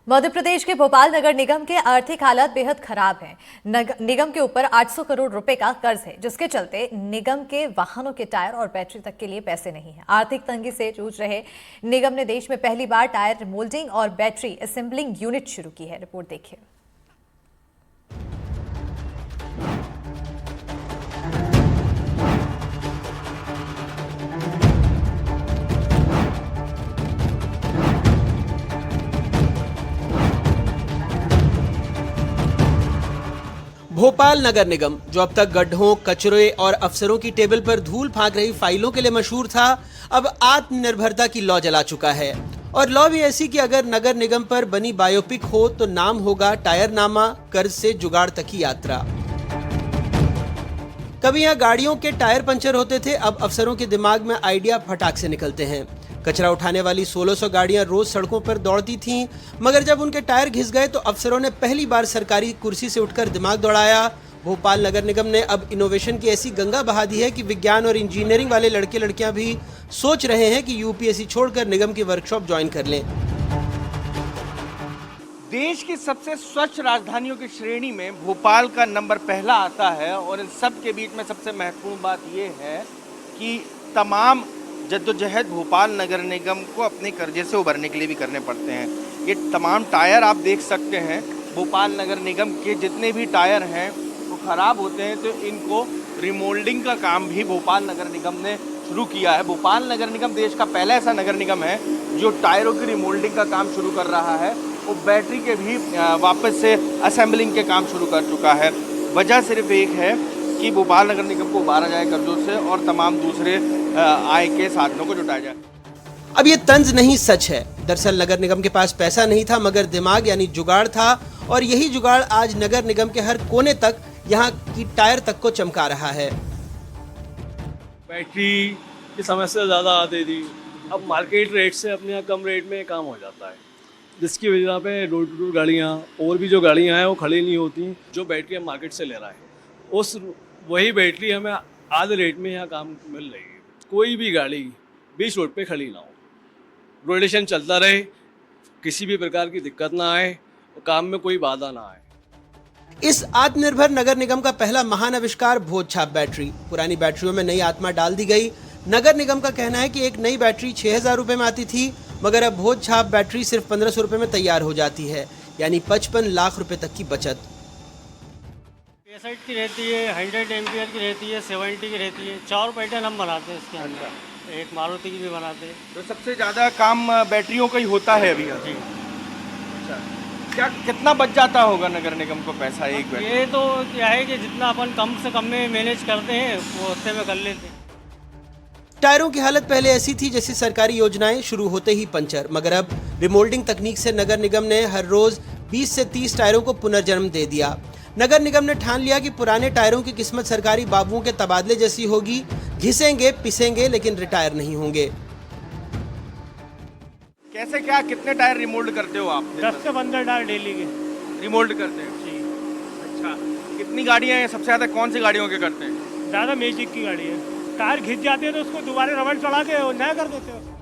मध्य प्रदेश के भोपाल नगर निगम के आर्थिक हालात बेहद खराब हैं। निगम के ऊपर 800 करोड़ रुपए का कर्ज है, जिसके चलते निगम के वाहनों के टायर और बैटरी तक के लिए पैसे नहीं हैं। आर्थिक तंगी से जूझ रहे निगम ने देश में पहली बार टायर मोल्डिंग और बैटरी असेंबलिंग यूनिट शुरू की है। रिपोर्ट देखिए। भोपाल नगर निगम, जो अब तक गड्ढों, कचरे और अफसरों की टेबल पर धूल फांक रही फाइलों के लिए मशहूर था, अब आत्मनिर्भरता की लौ जला चुका है। और लौ भी ऐसी कि अगर नगर निगम पर बनी बायोपिक हो तो नाम होगा टायरनामा, कर्ज से जुगाड़ तक की यात्रा। कभी यहाँ गाड़ियों के टायर पंचर होते थे, अब अफसरों के दिमाग में आइडिया फटाक से निकलते हैं। कचरा उठाने वाली 1600 गाड़ियां रोज सड़कों पर दौड़ती थीं, मगर जब उनके टायर घिस गए तो अफसरों ने पहली बार सरकारी कुर्सी से उठकर दिमाग दौड़ाया। भोपाल नगर निगम ने अब इनोवेशन की ऐसी गंगा बहा दी है कि विज्ञान और इंजीनियरिंग वाले लड़के लड़कियां भी सोच रहे हैं कि यूपीएससी छोड़कर निगम की वर्कशॉप ज्वाइन कर लें। देश की सबसे स्वच्छ राजधानियों की श्रेणी में भोपाल का नंबर पहला आता है और इन सब के बीच में सबसे महत्वपूर्ण बात यह है कि तमाम जद्दोजहद भोपाल नगर निगम को अपने कर्जे से उभरने के लिए भी करने पड़ते हैं। ये तमाम टायर आप देख सकते हैं, भोपाल नगर निगम के जितने भी टायर हैं वो ख़राब होते हैं, तो इनको रिमोल्डिंग का काम भी भोपाल नगर निगम ने शुरू किया है। भोपाल नगर निगम देश का पहला ऐसा नगर निगम है जो टायरों की रिमोल्डिंग का काम शुरू कर रहा है। वो बैटरी के भी वापस से असेंबलिंग के काम शुरू कर चुका है। वजह सिर्फ एक है कि भोपाल नगर निगम को उबारा जाए कर्जों से और तमाम दूसरे आय के साधनों को जुटाया जाए। अब ये तंज नहीं, सच है। दरअसल नगर निगम के पास पैसा नहीं था, मगर दिमाग यानी जुगाड़ था, और यही जुगाड़ आज नगर निगम के हर कोने तक, यहाँ की टायर तक को चमका रहा है। बैटरी की समस्या ज़्यादा आती थी, अब मार्केट रेट से अपने यहाँ कम रेट में काम हो जाता है, जिसकी वजह पे डोर टू डोर गाड़ियाँ और भी जो गाड़ियाँ हैं वो खड़ी नहीं होती। जो बैटरी हम मार्केट से ले रहा है वही बैटरी हमें आधे रेट में यहाँ काम मिल रही है। कोई भी गाड़ी बीच रोड पे खड़ी ना हो, रोटेशन चलता रहे, किसी भी प्रकार की दिक्कत ना आए और काम में कोई बाधा ना आए। इस आत्मनिर्भर नगर निगम का पहला महान आविष्कार भोज छाप बैटरी। पुरानी बैटरियों में नई आत्मा डाल दी गई। नगर निगम का कहना है कि एक नई बैटरी 6000 रुपए में आती थी, मगर अब भोज छाप बैटरी सिर्फ 1500 रुपए में तैयार हो जाती है, यानी 55 लाख रुपए तक की बचत। 65 की रहती है, 100 एम्पियर की रहती है, 70 की रहती है। 4 पैटर्न हम बनाते हैं इसके अंदर, एक मारुति की भी बनाते हैं। तो सबसे ज़्यादा काम बैटरियों का ही होता है अभी। जी। अच्छा, क्या कितना बच जाता होगा नगर निगम को पैसा एक बैटरी? ये तो क्या है कि जितना अपन कम से कम में मैनेज करते हैं वो उतने में कर लेते हैं। टायरों की हालत पहले ऐसी थी जैसे सरकारी योजनाएं शुरू होते ही पंचर, मगर अब रिमोल्डिंग तकनीक से नगर निगम ने हर रोज 20 से 30 टायरों को पुनर्जन्म दे दिया। नगर निगम ने ठान लिया कि पुराने टायरों की किस्मत सरकारी बाबुओं के तबादले जैसी होगी, घिसेंगे पिसेंगे लेकिन रिटायर नहीं होंगे। कैसे क्या कितने टायर रिमोल्ड करते हो आप? 10 से 15 टायर डेली के रिमोल्ड करते हैं। जी। अच्छा, कितनी गाड़ियाँ हैं? सबसे ज़्यादा कौन सी गाड़ियों के करते हैं? ज़्यादा मैजिक की गाड़ी है। टायर घिस जाते हैं तो उसको दोबारा रबड़ चढ़ा के नया कर देते हैं।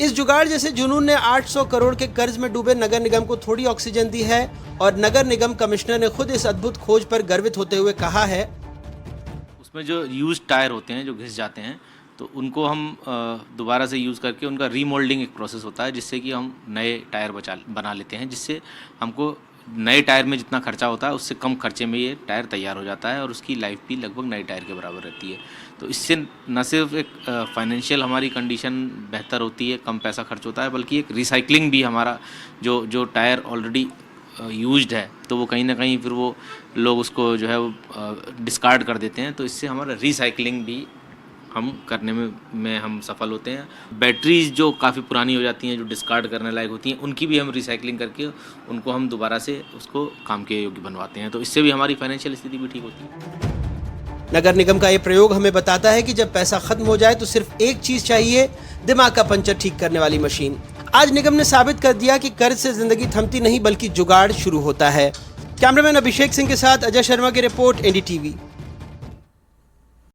इस जुगाड़ जैसे जुनून ने 800 करोड़ के कर्ज में डूबे नगर निगम को थोड़ी ऑक्सीजन दी है, और नगर निगम कमिश्नर ने खुद इस अद्भुत खोज पर गर्वित होते हुए कहा है, उसमें जो यूज टायर होते हैं जो घिस जाते हैं तो उनको हम दोबारा से यूज़ करके उनका रीमोल्डिंग एक प्रोसेस होता है, जिससे कि हम नए टायर बना लेते हैं, जिससे हमको नए टायर में जितना खर्चा होता है उससे कम खर्चे में ये टायर तैयार हो जाता है और उसकी लाइफ भी लगभग नए टायर के बराबर रहती है। तो इससे न सिर्फ एक फाइनेंशियल हमारी कंडीशन बेहतर होती है, कम पैसा खर्च होता है, बल्कि एक रिसाइकलिंग भी हमारा जो टायर ऑलरेडी यूज्ड है तो वो कहीं ना कहीं फिर वो लोग उसको जो है वो डिस्कार्ड कर देते हैं, तो इससे हमारा रिसाइकलिंग भी हम करने में हम सफल होते हैं। बैटरीज जो काफ़ी पुरानी हो जाती हैं, जो डिस्कार्ड करने लायक होती हैं, उनकी भी हम रिसाइकलिंग करके उनको हम दोबारा से उसको काम के योग्य बनवाते हैं, तो इससे भी हमारी फाइनेंशियल स्थिति भी ठीक होती है। नगर निगम का ये प्रयोग हमें बताता है कि जब पैसा खत्म हो जाए तो सिर्फ एक चीज चाहिए, दिमाग का पंचर ठीक करने वाली मशीन। आज निगम ने साबित कर दिया कि कर्ज से जिंदगी थमती नहीं बल्कि जुगाड़ शुरू होता है। कैमरामैन अभिषेक सिंह के साथ अजय शर्मा की रिपोर्ट, एनडीटीवी।